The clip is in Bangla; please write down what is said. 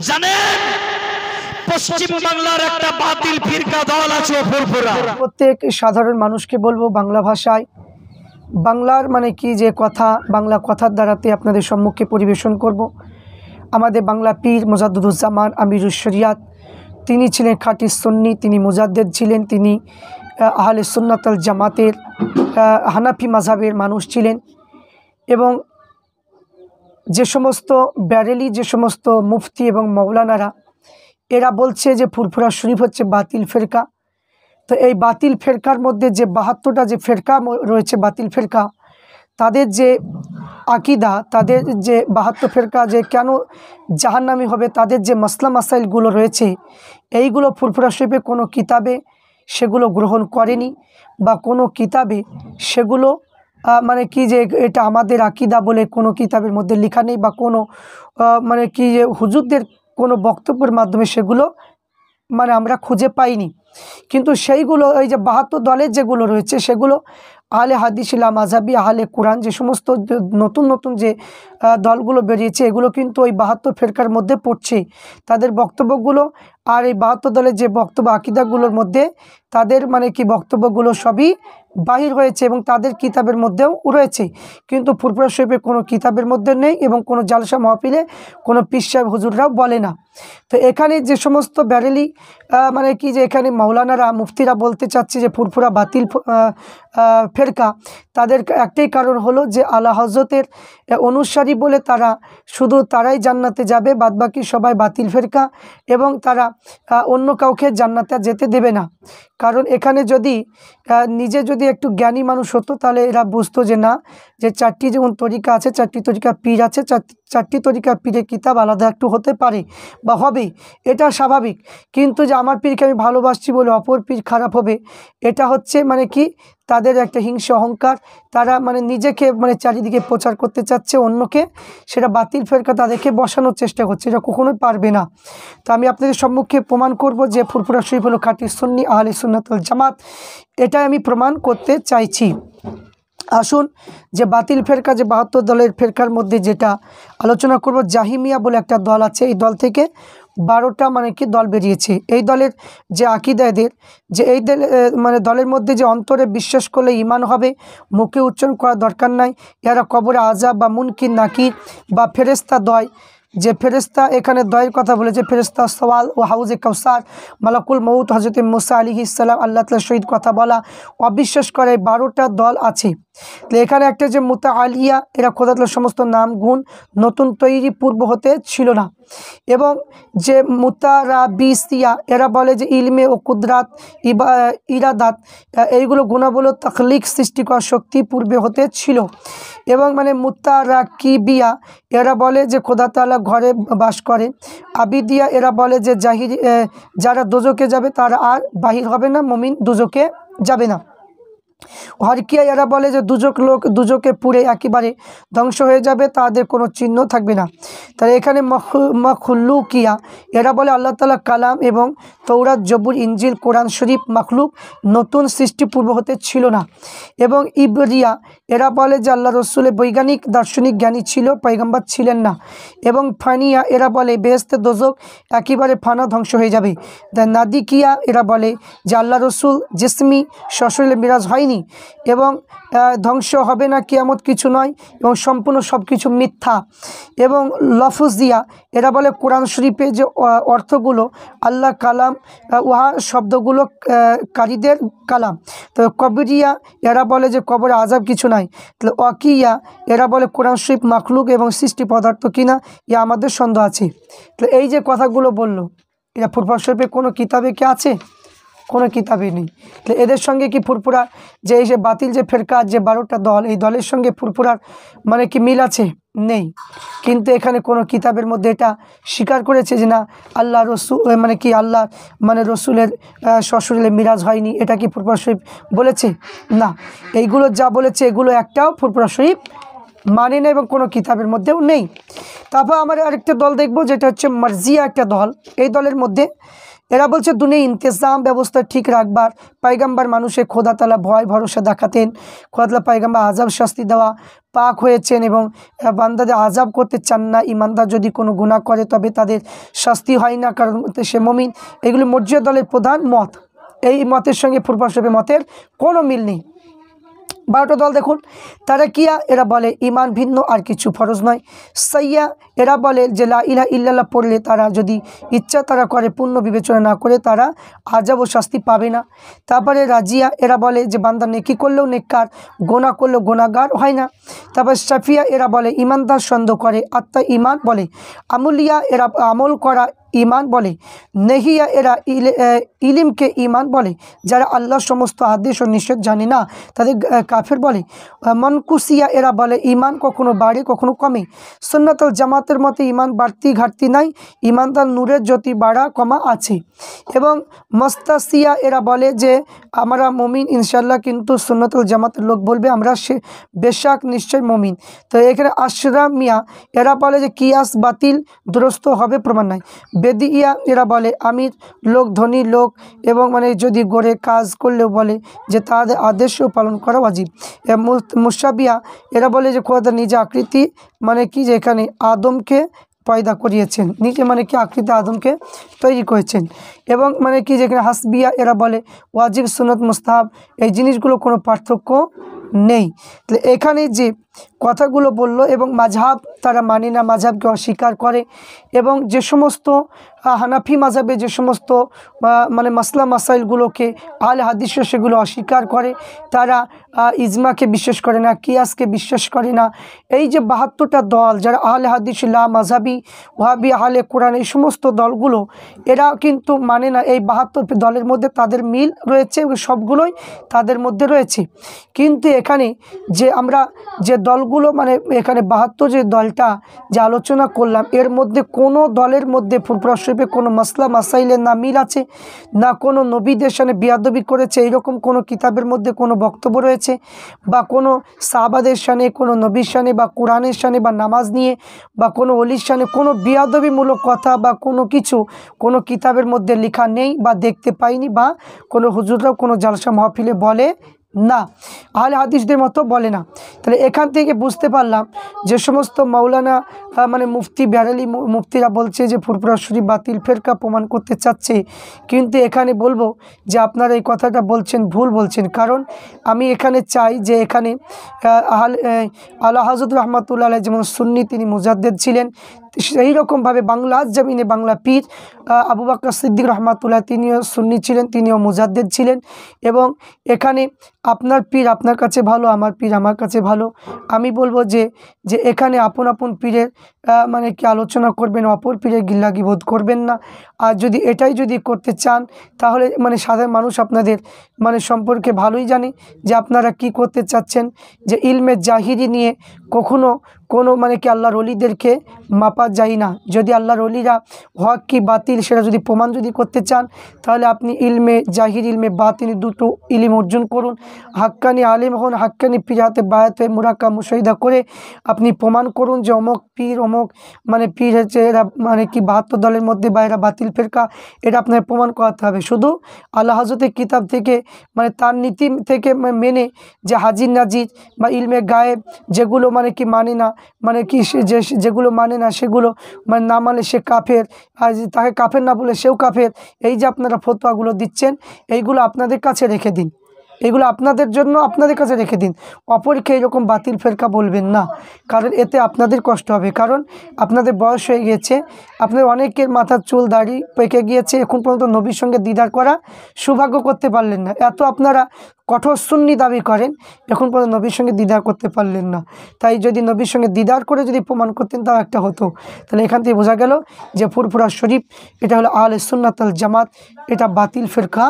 জানেন পশ্চিম বাংলার একটা বাতিল ফিরকা দল আছে ফুরফুরা। প্রত্যেক সাধারণ মানুষকে বলবো বাংলা ভাষায়, বাংলার মানে কি যে কথা, বাংলা কথার দ্বারাতে আপনাদের সম্মুখে পরিবেশন করব। আমাদের বাংলা পীর মোজাদ্দুজ্জামান আমিরুশ শরিয়াত, তিনি ছিলেন খাঁটি সুন্নি, তিনি মুজাদ্দেদ ছিলেন, তিনি আহলে সুন্নাত আল জামাতের হানাফি মাযহাবের মানুষ ছিলেন। এবং যে সমস্ত ব্যারেলি, যে সমস্ত মুফতি এবং মৌলানারা এরা বলছে যে ফুরফুরা শরীফ হচ্ছে বাতিল ফেরকা, তো এই বাতিল ফেরকার মধ্যে যে 72টা যে ফেরকা রয়েছে বাতিল ফেরকা, তাদের যে আকিদা, তাদের যে 72 ফেরকা যে কেন জাহান্নামী হবে, তাদের যে মাসলা মাসাইলগুলো রয়েছে, এইগুলো ফুরফুরা শরীফে কোনো কিতাবে সেগুলো গ্রহণ করেনি, বা কোনো কিতাবে সেগুলো মানে কি যে এটা আমাদের আকিদা বলে কোনো কিতাবের মধ্যে লেখা নেই, বা কোনো মানে কি যে হুজুরদের কোনো বক্তব্যের মাধ্যমে সেগুলো মানে আমরা খুঁজে পাইনি। কিন্তু সেইগুলো এই যে 72 দলের যেগুলো রয়েছে সেগুলো আহলে হাদিস, মাযহাবি, আহলে কোরআন, যে সমস্ত নতুন নতুন যে দলগুলো বেরিয়েছে এগুলো কিন্তু ওই 72 ফেরকার মধ্যে পড়ছে। তাদের বক্তব্যগুলো আর এই 72 দলের যে বক্তব্য আকিদাগুলোর মধ্যে তাদের মানে কি বক্তব্যগুলো সবই বাহির হয়েছে এবং তাদের কিতাবের মধ্যেও রয়েছে, কিন্তু ফুরফুরা শরীফের কোনো কিতাবের মধ্যে নেই এবং কোনো জালসা মাহফিলে কোনো পীর সাহেব হুজুররাও বলে না। তো এখানে যে সমস্ত ব্যারেলি মানে কি যে এখানে মাওলানারা, মুফতিরা বলতে চাচ্ছে যে ফুরফুরা বাতিল ফেরকা, তাদের একটাই কারণ হলো যে আলা হযরতের অনুসারী বলে তারা শুধু তারাই জান্নাতে যাবে, বাদবাকি সবাই বাতিল ফেরকা, এবং তারা অন্য কাউকে জান্নাতে যেতে দেবে না। কারণ এখানে যদি নিজে যদি একটু জ্ঞানী মানুষ হতো তাহলে এরা বুঝতো যে না, যে 4টি যেমন তরিকা আছে, 4টি তরিকা পীর আছে, 4টি তরিকা পীরের কিতাব আলাদা একটু হতে পারে বা হবে, এটা স্বাভাবিক। কিন্তু যে আমার পীরকে আমি ভালোবাসছি বলে অপর পীর খারাপ হবে, এটা হচ্ছে মানে কি তাদের একটা হিংসা, অহংকার। তারা মানে নিজেকে মানে চারিদিকে প্রচার করতে চাচ্ছে অন্যকে, সেটা বাতিল ফেরকা তাদেরকে বসানোর চেষ্টা করছে, এটা কখনোই পারবে না। তো আমি আপনাদের সম্মুখে প্রমাণ করব যে ফুরফুরা শরীফ হলো খাঁটি সুন্নি আহলে সুন্নাত ওয়াল জামাত, এটাই আমি প্রমাণ করতে চাইছি। আসুন যে বাতিল ফেরকা, যে 72 দলের ফেরকার মধ্যে যেটা আলোচনা করব, জাহিমিয়া বলে একটা দল আছে, এই দল থেকে 12টা মানে কি দল বেরিয়েছে। এই দলের যে আকিদা, এদের যে এই মানে দলের মধ্যে যে অন্তরে বিশ্বাস করলে ঈমান হবে, মুখে উচ্চারণ করা দরকার নাই, এরা কবরে আযাব বা মুনকির নাকির বা ফেরেশতা দয়, যে ফেরেশতা এখানে দয়ের কথা বলেছে, ফেরেশতা সওয়াল ও হাউজে কাউসার, মালাকুল মউত, হযরত মুসা আলাইহিস সালাম, আল্লাহ তাআলার শহীদ কথা বলা, অবিশ্বাস করে 12টা দল আছে। তো এখানে একটা যে মুতাআলিয়া, এরা খোদা তাআলার সমস্ত নাম গুণ নতুন তৈরি পূর্ব হতে ছিল না, এবং যে মুতারাবিসিয়া, এরা বলে যে ইলমে ও কুদরাত, ইরাদাত, এইগুলো গুণাবলী তাখলিক সৃষ্টি করার শক্তি পূর্বে হতে ছিল। এবং মানে মুতারাকিবিয়া, এরা বলে যে খোদা তাআলা ঘরে বাস করে। আবিদিয়া, এরা বলে যে যারা দোজকে যাবে তারা আর বাহির হবে না, মুমিন দোজকে যাবে না। হরকিয়া, এরা বলে যে দুজকে পুড়ে একেবারে ধ্বংস হয়ে যাবে, তাদের কোনো চিহ্ন থাকবে না। তাহলে এখানে মখলুকিয়া, এরা বলে আল্লাহ তাআলা কালাম এবং তৌরাত, জবুর, ইনজিল, কোরআন শরীফ মাখলুক, নতুন সৃষ্টি পূর্ব হতে ছিল না। এবং ইবরিয়া, এরা বলে যে আল্লাহ রসুলের বৈজ্ঞানিক দার্শনিক জ্ঞানী ছিল, পয়গম্বর ছিলেন না। এবং ফানিয়া, এরা বলে বেহেশতে দোজক একেবারে ফানা, ধ্বংস হয়ে যাবে। নাদিকিয়া, এরা বলে যে আল্লাহ রসুল জিসমি সশরীরে মিরাজ হয়নি এবং ধ্বংস হবে না, কিয়ামত কিছু নয় এবং সম্পূর্ণ সব কিছু মিথ্যা। এবং লফজিয়া, এরা বলে কোরআন শরীফে যে অর্থগুলো আল্লাহ কালাম, উহা শব্দগুলো কারীদের কালাম। তো কবরিয়া, এরা বলে যে কবরে আযাব কিছু নাই। তাহলে ওয়াকিয়া, এরা বলে কোরআন শরীফ মাখলুক এবং সৃষ্টি পদার্থ কিনা, ইয়া আমাদের সন্দেহ আছে। তো এই যে কথাগুলো বললো, এরা ফুরফুরা শরীফে কোনো কিতাবে কি আছে? কোনো কিতাবে নেই। তাহলে এদের সঙ্গে কি ফুরফুরা যে এই যে বাতিল যে ফেরকা, যে 12টা দল, এই দলের সঙ্গে ফুরফুরার মানে কি মিল আছে? নেই। কিন্তু এখানে কোনো কিতাবের মধ্যে এটা স্বীকার করেছে যে না আল্লাহ রসুল মানে কি আল্লাহ মানে রসুলের সশরীরে মিরাজ হয়নি, এটা কি ফুরফুরা শরীফ বলেছে? না, এইগুলো যা বলেছে এগুলো একটাও ফুরফুরা শরীফ মানে না এবং কোনো কিতাবের মধ্যেও নেই। তারপর আমরা আরেকটা দল দেখব, যেটা হচ্ছে মারজিয়া একটা দল। এই দলের মধ্যে এরা বলছে দুনিয়া ইন্তেজাম ব্যবস্থা ঠিক রাখবার পয়গম্বর মানুষের খোদা তাআলা ভয় ভরসা দেখাতেন, খোদা তাআলা পয়গম্বর আযাব শাস্তি দেওয়া পাক হয়েছেন এবং বান্দাদের আযাব করতে চান না। ইমানদার যদি কোনো গুনাহ করে তবে তাদের শাস্তি হয় না, কারণ সে মুমিন। এগুলি মরজিয়া দলের প্রধান মত। এই মতের সঙ্গে ফুরফুরা মতের কোনো মিল নেই। 12টা দল দেখুন, তারা কিয়া এরা বলে ইমান ভিন্ন আর কিছু ফরজ নয়। সাইয়া এরা বলে যে লা ইলাহা ইল্লাল্লাহ পড়লে তারা যদি ইচ্ছা তারা করে, পূর্ণ বিবেচনা না করে তারা আযাব ও শাস্তি পাবে না। তারপরে রাজিয়া এরা বলে যে বান্দা নেকি করলেও নেককার, গোনা করলেও গোনাগার হয় না। তারপর শাফিয়া এরা বলে ইমানদার সন্দেহ করে আত্মা ইমান বলে। আমুলিয়া এরা আমল করা ইমান বলে। নেহিয়া এরা ইলিমকে ইমান বলে। যারা আল্লাহর সমস্ত আদেশ ও নিষেধ জানে না তাদের কাফের বলে। মনকুসিয়া এরা বলে ইমান কখনো বাড়ে কখনো কমে। সুন্নাতুল জামাতের মতে ইমান বাড়তি ঘাটতি নাই, ইমানদার নূরের জ্যোতি বাড়া কমা আছে। এবং মস্তাসিয়া এরা বলে যে আমরা মুমিন ইনশাল্লাহ, কিন্তু সুন্নাতুল জামাতের লোক বলবে আমরা সে বেশাক নিশ্চয় মুমিন। তো এখানে আশরা মিয়া এরা বলে যে কিয়াস বাতিল, দুরস্ত হবে প্রমাণ নাই। বেদিয়া এরা বলে আমির লোক ধনী লোক এবং মানে যদি গড়ে কাজ করলেও বলে যে তাদের আদেশও পালন করা ওয়াজিব। মুসাবিয়া এরা বলে যে খোদা নিজে আকৃতি মানে কি যে এখানে আদমকে পয়দা করিয়েছেন, নিজে মানে কি আকৃতি আদমকে তৈরি করেছেন। এবং মানে কি যেখানে হাসবিয়া এরা বলে ওয়াজিব সুন্নত মুস্তাহাব এই জিনিসগুলো কোনো পার্থক্য নেই। তাহলে এখানে যে কথাগুলো বলল এবং মাযহাব তারা মানে না, মাযহাবকে অস্বীকার করে এবং যে সমস্ত হানাফি মাযহাবে যে সমস্ত মানে মাসলা মাসাইলগুলোকে আহলে হাদিস সেগুলো অস্বীকার করে। তারা ইজমাকে বিশ্বাস করে না, কিয়াসকে বিশ্বাস করে না। এই যে 72টা দল যারা আহলে হাদিস লা মাযহাবি ওয়াহাবি আহলে কোরআন এই সমস্ত দলগুলো এরা কিন্তু মানে না। এই 72 দলের মধ্যে তাদের মিল রয়েছে, সবগুলোই তাদের মধ্যে রয়েছে। কিন্তু এখানে যে আমরা যে দলগুলো মানে এখানে 72 যে দলটা যে আলোচনা করলাম এর মধ্যে কোনো দলের মধ্যে ফুরফুরা শরীফে কোনো মাসলা মাসাইলের না মিল আছে, না কোনো নবীদের সামনে বিয়াদবি করেছে এইরকম কোনো কিতাবের মধ্যে কোনো বক্তব্য রয়েছে, বা কোনো সাহাবাদের সামনে কোনো নবীর সামনে বা কোরআনের সামনে বা নামাজ নিয়ে বা কোনো অলির সামনে কোনো বিয়াদবিমূলক কথা বা কোনো কিছু কোনো কিতাবের মধ্যে লেখা নেই বা দেখতে পাইনি, বা কোনো হুজুররাও কোনো জালসা মাহফিলে বলে না, আহলে হাদিসদের মতো বলে না। তাহলে এখান থেকে বুঝতে পারলাম যে সমস্ত মাওলানা মানে মুফতি বেরালি মুফতিরা বলছে যে ফুরফুরা শরীফ বাতিল ফেরকা প্রমাণ করতে চাচ্ছে, কিন্তু এখানে বলবো যে আপনারা এই কথাটা বলছেন ভুল বলছেন। কারণ আমি এখানে চাই যে এখানে আলা হযরত রহমাতুল্লাহ আলাইহি যেমন সুন্নি তিনি মুজাদ্দেদ ছিলেন, সেই রকমভাবে বাংলার জমিনে বাংলা পীর আবু বকর সিদ্দিক রহমাতুল্লাহ তিনিও সুন্নি ছিলেন, তিনিও মুজাদ্দেদ ছিলেন। এবং এখানে আপনার পীর আপনার কাছে ভালো, আমার পীর আমার কাছে ভালো। আমি বলবো যে এখানে আপন আপন পীরের মানে কি আলোচনা করবেন, অপর পীরের গিল্লাগিবোধ করবেন না। আর যদি এটাই যদি করতে চান তাহলে মানে সাধারণ মানুষ আপনাদের মানে সম্পর্কে ভালোই জানে যে আপনারা কি করতে চাচ্ছেন। যে ইলমে জাহিরি নিয়ে কখনো কোনো মানে কি আল্লাহর ওলিদেরকে মাপা যায় না। যদি আল্লাহর ওলিরা হক কি বাতিল সেটা যদি প্রমাণ যদি করতে চান তাহলে আপনি ইলমে জাহির ইলমে বাতিল দুটো ইলম অর্জন করুন, হাক্কানি আলিম হন, হাক্কানি পীর হাতে বায়াত হয়ে মুরাক্কা মুশাহিদা করে আপনি প্রমাণ করুন যে অমুক পীর অমুক মানে পীর হচ্ছে এরা মানে কি 72 দলের মধ্যে বা এরা বাতিল ফেরকা, এটা আপনার প্রমাণ করাতে হবে। শুধু আল্লাহ হযরতের কিতাব থেকে মানে তার নীতি থেকে মেনে যে হাজির নাজির বা ইলমে গায়েব যেগুলো মানে কি মানে না, মানে কি যেগুলো মানে না সেগুলো মানে না মানে সে কাফের, আর তাকে কাফের না বলে সেও কাফের, এই যে আপনারা ফতোয়াগুলো দিচ্ছেন এইগুলো আপনাদের কাছে রেখে দিন, এগুলো আপনাদের জন্য আপনাদের কাছে রেখে দিন। অপরকে এরকম বাতিল ফেরকা বলবেন না, কারণ এতে আপনাদের কষ্ট হবে। কারণ আপনাদের বয়স হয়ে গিয়েছে, আপনাদের অনেকের মাথার চুল দাড়ি পেকে গিয়েছে, এখন পর্যন্ত নবীর সঙ্গে দিদার করা সৌভাগ্য করতে পারলেন না। এত আপনারা কঠোর সুন্নি দাবি করেন, এখন পর্যন্ত নবীর সঙ্গে দিদার করতে পারলেন না। তাই যদি নবীর সঙ্গে দিদার করে যদি প্রমাণ করতেন তাও একটা হতো। তাহলে এখান থেকে বোঝা গেল যে ফুরফুরা শরীফ এটা হলো আহলে সুন্নাত আল জামাত, এটা বাতিল ফেরকা